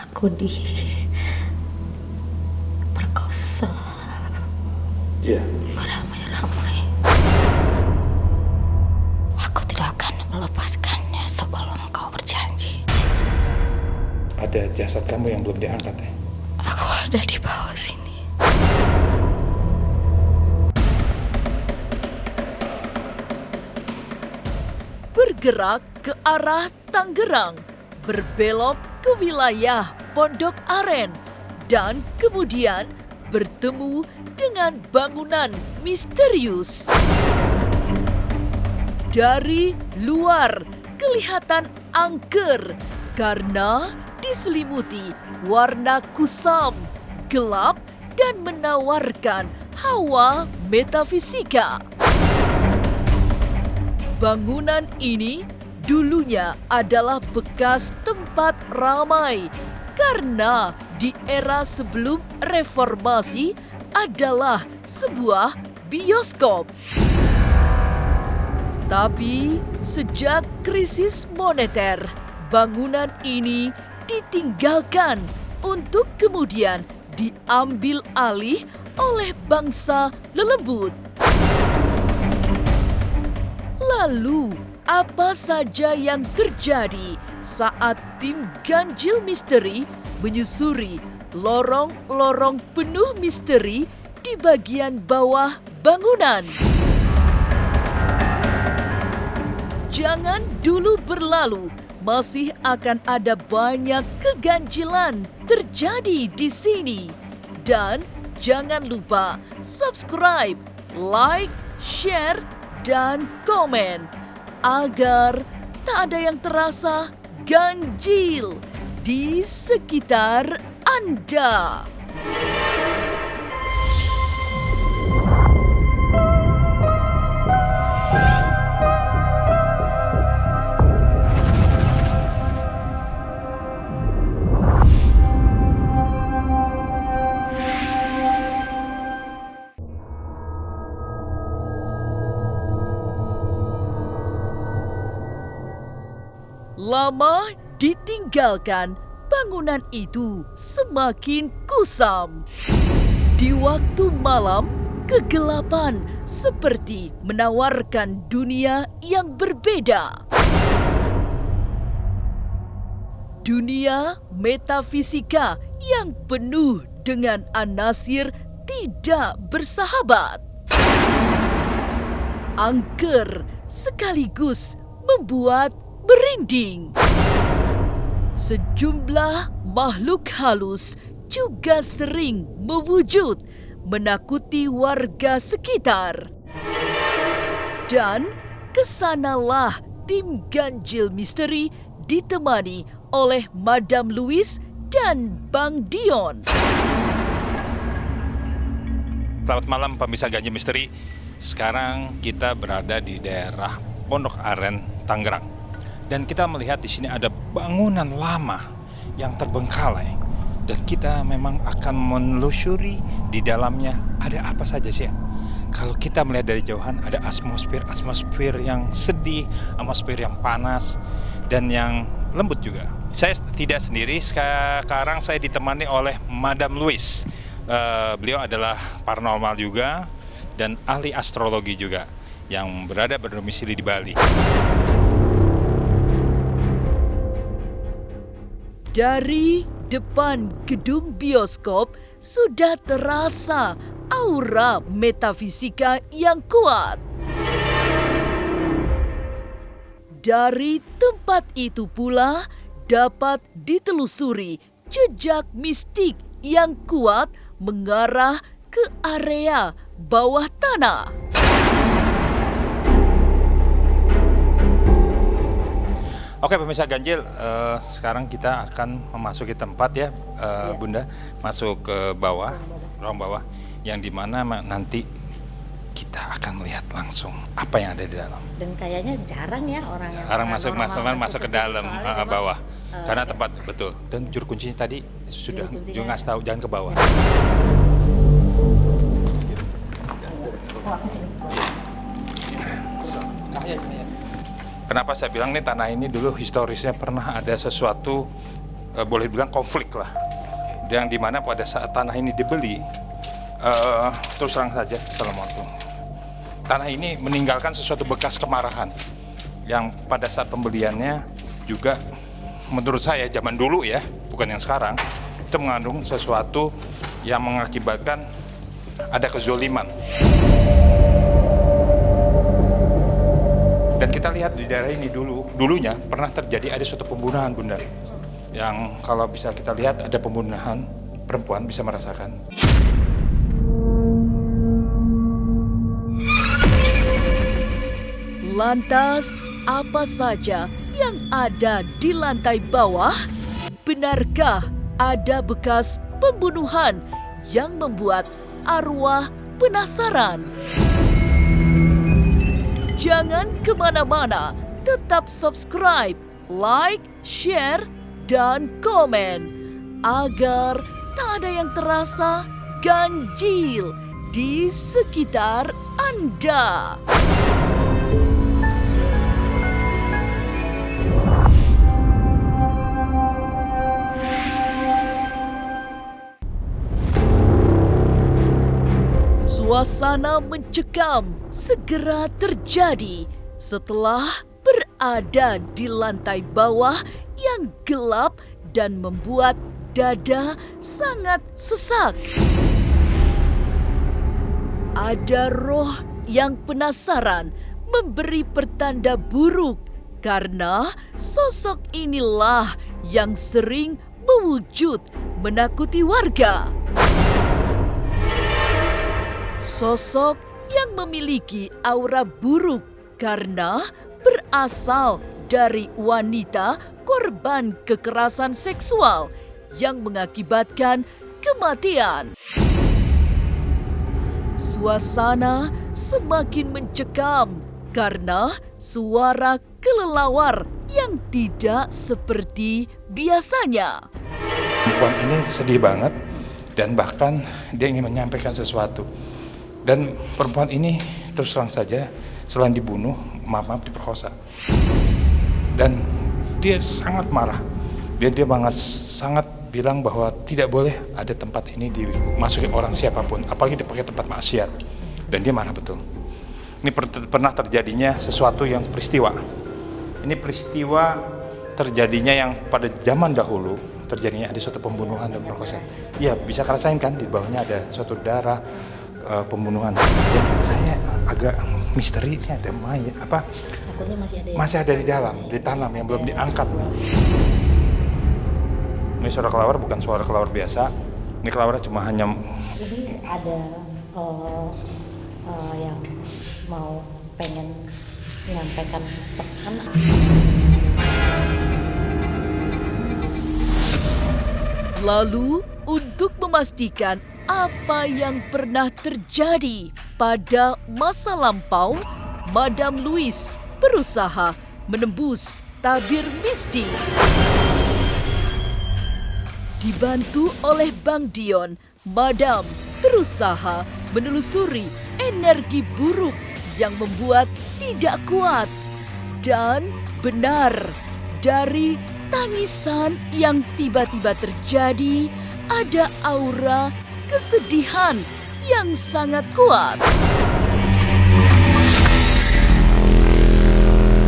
Aku diperkosa. Iya. Ramai-ramai. Aku tidak akan melepaskannya sebelum kau berjanji. Ada jasad kamu yang belum diangkat ya? Aku ada di bawah sini. Bergerak ke arah Tangerang, berbelok ke wilayah Pondok Aren, dan kemudian bertemu dengan bangunan misterius. Dari luar kelihatan angker karena diselimuti warna kusam, gelap, dan menawarkan hawa metafisika. Bangunan ini dulunya adalah bekas tempat ramai karena di era sebelum reformasi adalah sebuah bioskop. Tapi sejak krisis moneter, bangunan ini ditinggalkan untuk kemudian diambil alih oleh bangsa lelembut. Lalu, apa saja yang terjadi saat tim Ganjil Misteri menyusuri lorong-lorong penuh misteri di bagian bawah bangunan? Jangan dulu berlalu, masih akan ada banyak keganjilan terjadi di sini. Dan jangan lupa subscribe, like, share, dan komen agar tak ada yang terasa ganjil di sekitar Anda. Lama ditinggalkan, bangunan itu semakin kusam. Di waktu malam, kegelapan seperti menawarkan dunia yang berbeda. Dunia metafisika yang penuh dengan anasir tidak bersahabat. Angker sekaligus membuat merinding. Sejumlah makhluk halus juga sering mewujud menakuti warga sekitar. Dan kesanalah tim Ganjil Misteri ditemani oleh Madam Louis dan Bang Dion. Selamat malam pemirsa Ganjil Misteri. Sekarang kita berada di daerah Pondok Aren, Tangerang. Dan kita melihat di sini ada bangunan lama yang terbengkalai. Dan kita memang akan menelusuri di dalamnya ada apa saja sih. Kalau kita melihat dari jauhan ada atmosfer yang sedih, atmosfer yang panas, dan yang lembut juga. Saya tidak sendiri, sekarang saya ditemani oleh Madam Louis. Beliau adalah paranormal juga dan ahli astrologi juga yang berdomisili di Bali. Dari depan gedung bioskop sudah terasa aura metafisika yang kuat. Dari tempat itu pula dapat ditelusuri jejak mistik yang kuat mengarah ke area bawah tanah. Oke pemirsa Ganjil, sekarang kita akan memasuki tempat ya, Bunda, masuk ke bawah, ruang bawah, yang dimana nanti kita akan melihat langsung apa yang ada di dalam. Dan kayaknya jarang ya orang yang masuk ke dalam bawah, karena tempat betul. Dan juru kuncinya tadi sudah ngasih tahu jangan ke bawah. Kenapa saya bilang nih tanah ini dulu historisnya pernah ada sesuatu boleh bilang konflik lah. Yang dimana pada saat tanah ini dibeli, terus terang saja, Assalamualaikum. Tanah ini meninggalkan sesuatu bekas kemarahan yang pada saat pembeliannya juga menurut saya zaman dulu ya, bukan yang sekarang, itu mengandung sesuatu yang mengakibatkan ada kezoliman. Dan kita lihat di daerah ini dulunya pernah terjadi ada suatu pembunuhan, Bunda. Yang kalau bisa kita lihat ada pembunuhan perempuan, bisa merasakan. Lantas, apa saja yang ada di lantai bawah? Benarkah ada bekas pembunuhan yang membuat arwah penasaran? Jangan kemana-mana, tetap subscribe, like, share, dan komen agar tak ada yang terasa ganjil di sekitar Anda. Suasana mencekam segera terjadi setelah berada di lantai bawah yang gelap dan membuat dada sangat sesak. Ada roh yang penasaran memberi pertanda buruk karena sosok inilah yang sering mewujud menakuti warga. Sosok yang memiliki aura buruk karena berasal dari wanita korban kekerasan seksual yang mengakibatkan kematian. Suasana semakin mencekam karena suara kelelawar yang tidak seperti biasanya. Perempuan ini sedih banget dan bahkan dia ingin menyampaikan sesuatu. Dan perempuan ini terus terang saja selain dibunuh, maaf diperkosa. Dan dia sangat marah. Dia sangat bilang bahwa tidak boleh ada tempat ini dimasuki orang siapapun, apalagi dipakai tempat maksiat. Dan dia marah betul. Ini pernah terjadinya sesuatu yang peristiwa. Ini peristiwa terjadinya yang pada zaman dahulu terjadinya ada suatu pembunuhan dan perkosaan. Iya, bisa kerasain kan di bawahnya ada suatu darah. Pembunuhan. Dan saya agak misteri, ini ada mayat apa? Masih ada di dalam, ditanam yang belum diangkat. Ini suara kelawar bukan suara kelawar biasa. Ini kelawar cuma hanya. Jadi ada yang mau pengen menyampaikan pesan. Lalu untuk memastikan apa yang pernah terjadi pada masa lampau, Madam Louise berusaha menembus tabir mistik. Dibantu oleh Bang Dion, Madam berusaha menelusuri energi buruk yang membuat tidak kuat. Dan benar, dari tangisan yang tiba-tiba terjadi, ada aura kesedihan yang sangat kuat.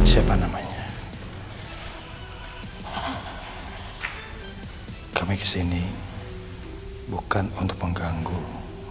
Siapa namanya? Kami kesini bukan untuk mengganggu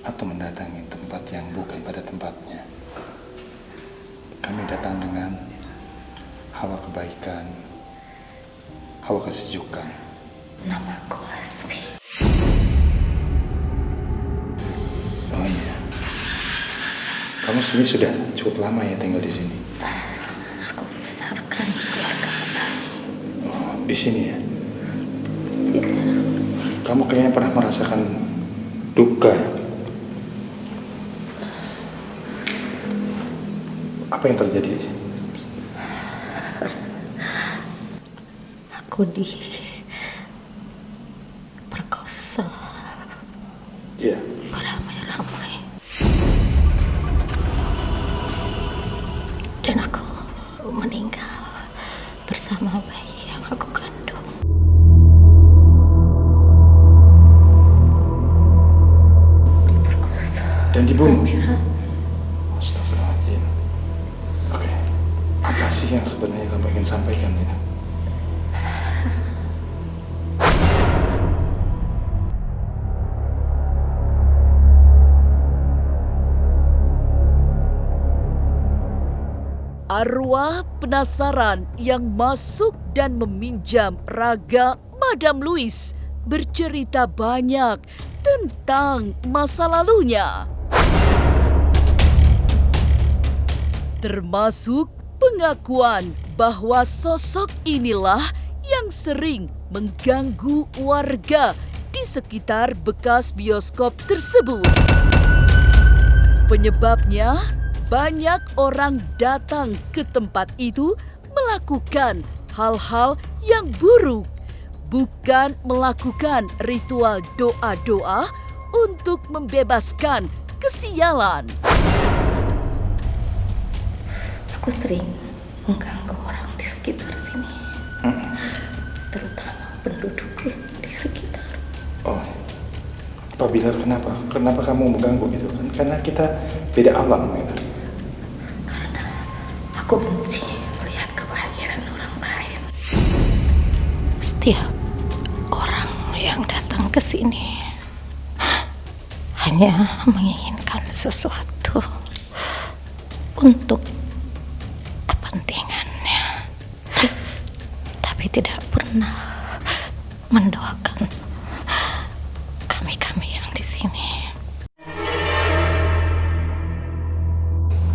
atau mendatangi tempat yang bukan pada tempatnya. Kami datang dengan hawa kebaikan, hawa kesejukan. Namaku Lasmi. Oh iya, kamu sini sudah cukup lama ya tinggal di sini? Aku membesarkan keluarga petani. Oh, di sini ya? Tidak. Kamu kayaknya pernah merasakan duka. Apa yang terjadi? Aku diperkosa. Iya. Ramai. Dan aku meninggal bersama bayi yang aku kandung. dan dibunuh. Astagfirullahaladzim. Oke, apa sih yang sebenarnya kamu ingin sampaikan ya? Arwah penasaran yang masuk dan meminjam raga Madam Louis bercerita banyak tentang masa lalunya. Termasuk pengakuan bahwa sosok inilah yang sering mengganggu warga di sekitar bekas bioskop tersebut. Penyebabnya, banyak orang datang ke tempat itu melakukan hal-hal yang buruk, bukan melakukan ritual doa-doa untuk membebaskan kesialan. Aku sering mengganggu orang di sekitar sini, terutama penduduk yang di sekitar. Oh, apabila kenapa kamu mengganggu gitu kan? Karena kita beda alam gitu. Karena aku benci melihat kebahagiaan orang lain. Setiap orang yang datang ke sini hanya menginginkan sesuatu untuk kepentingannya, tapi tidak pernah mendoakan kami-kami yang di sini.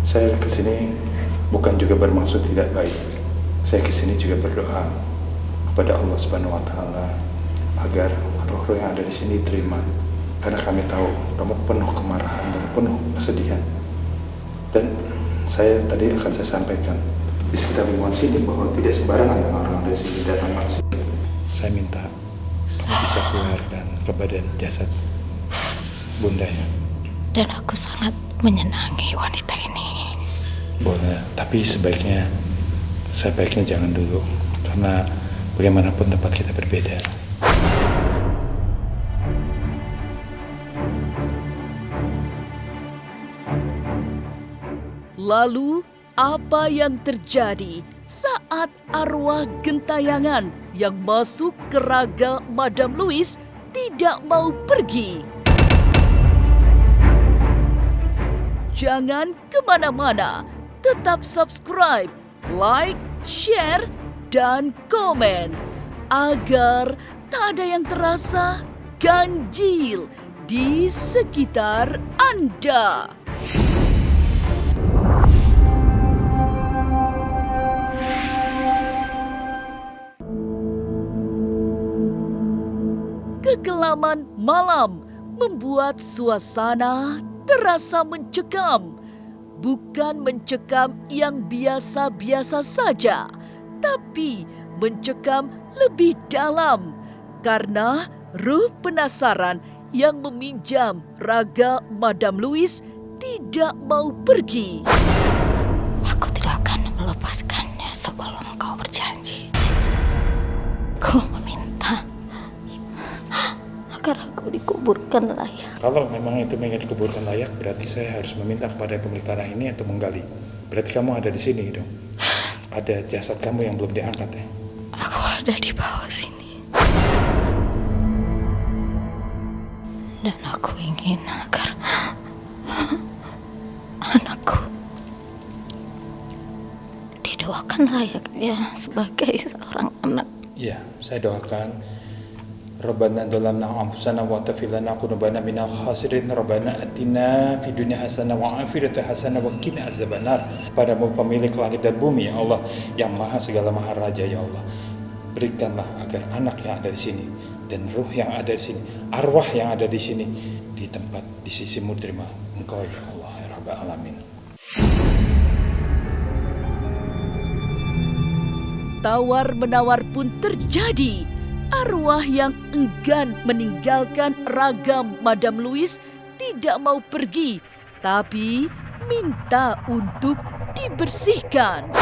Saya kesini bukan juga bermaksud tidak baik. Saya kesini juga berdoa kepada Allah Subhanahu Wa Taala agar roh-roh yang ada di sini terima. Karena kami tahu kamu penuh kemarahan dan penuh kesedihan. Dan saya tadi akan saya sampaikan di sekitar lingkungan sini bahwa tidak sembarangan orang dari sini datang masjid. Saya minta kamu bisa keluarkan ke badan jasad bundanya. Dan aku sangat menyenangi wanita ini. Boleh, tapi sebaiknya jangan dulu, karena bagaimanapun tempat kita berbeda. Lalu, apa yang terjadi saat arwah gentayangan yang masuk ke raga Madam Louis tidak mau pergi? Jangan kemana-mana, tetap subscribe, like, share, dan komen agar tak ada yang terasa ganjil di sekitar Anda. Kekelaman malam membuat suasana terasa mencekam. Bukan mencekam yang biasa-biasa saja, tapi mencekam lebih dalam karena ruh penasaran yang meminjam raga Madam Louis tidak mau pergi. Aku tidak akan melepaskannya sebelum kau berjanji. Kau meminta agar aku dikuburkan layak. Kalau memang itu ingin dikuburkan layak, berarti saya harus meminta kepada pemilik tanah ini untuk menggali. Berarti kamu ada di sini dong. Ada jasad kamu yang belum diangkat ya? Aku ada di bawah sini. Dan aku ingin agar anakku didoakan layaknya sebagai seorang anak. Iya, saya doakan. Rabbana dalamna anfusana wa tafilana qulubana minal khasirin. Rabbana atina fid dunya hasanah wa akhirati hasanah wa qina azabannar. Padamu pemilik langit dan bumi ya Allah, yang maha segala maha raja ya Allah. Berikanlah agar anak yang ada di sini dan ruh yang ada di sini, arwah yang ada di sini di tempat di sisimu terima Engkau ya Allah ya Rabbal alamin. Tawar-menawar pun terjadi. Arwah yang enggan meninggalkan ragam Madam Louis tidak mau pergi, tapi minta untuk dibersihkan.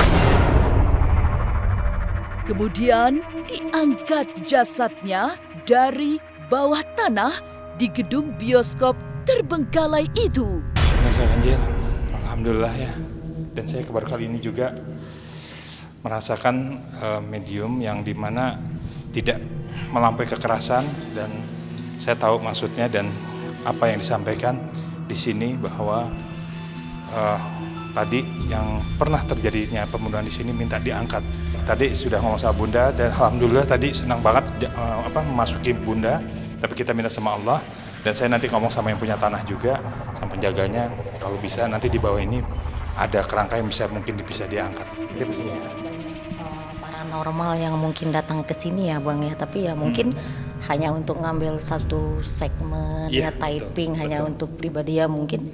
Kemudian diangkat jasadnya dari bawah tanah di gedung bioskop terbengkalai itu. pemirsa Ganjil, alhamdulillah ya. Dan saya baru kali ini juga merasakan medium yang dimana tidak melampaui kekerasan, dan saya tahu maksudnya dan apa yang disampaikan di sini bahwa tadi yang pernah terjadinya pembunuhan di sini minta diangkat. Tadi sudah ngomong sama Bunda dan alhamdulillah tadi senang banget memasuki Bunda, tapi kita minta sama Allah. Dan saya nanti ngomong sama yang punya tanah juga, sama penjaganya, kalau bisa nanti di bawah ini ada kerangka yang mungkin bisa diangkat. Paranormal yang mungkin datang ke sini ya Bang ya, tapi ya mungkin hanya untuk ngambil satu segmen ya typing, hanya untuk pribadi ya mungkin.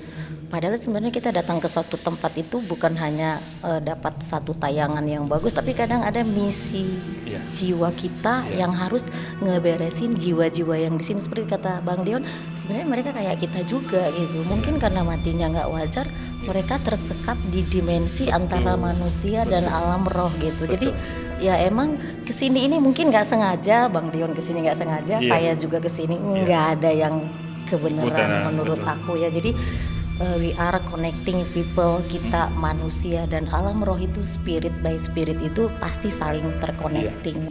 Padahal sebenarnya kita datang ke suatu tempat itu bukan hanya dapat satu tayangan yang bagus, tapi kadang ada misi jiwa kita yang harus ngeberesin jiwa-jiwa yang di sini. Seperti kata Bang Dion, sebenarnya mereka kayak kita juga gitu. Mungkin karena matinya nggak wajar, mereka tersekap di dimensi antara manusia dan alam roh gitu. Jadi ya emang kesini ini mungkin nggak sengaja, Bang Dion kesini nggak sengaja, saya juga kesini nggak ada yang kebenaran menurut aku ya. Jadi we are connecting people, kita manusia dan alam roh itu spirit by spirit itu pasti saling terconnecting.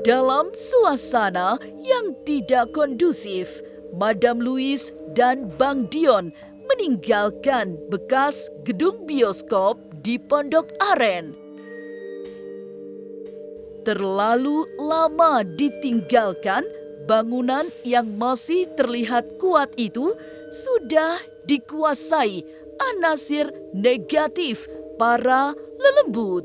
Dalam suasana yang tidak kondusif, Madam Louis dan Bang Dion meninggalkan bekas gedung bioskop di Pondok Aren. Terlalu lama ditinggalkan, bangunan yang masih terlihat kuat itu sudah dikuasai anasir negatif para lelembut.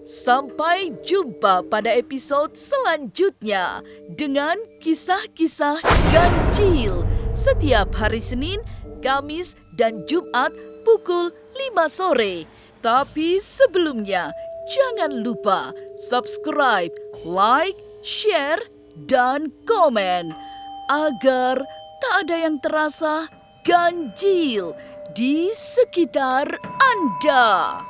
Sampai jumpa pada episode selanjutnya dengan kisah-kisah ganjil setiap hari Senin, Kamis, dan Jumat pukul 5 sore. Tapi sebelumnya, jangan lupa subscribe, like, share, dan komen agar tak ada yang terasa ganjil di sekitar Anda.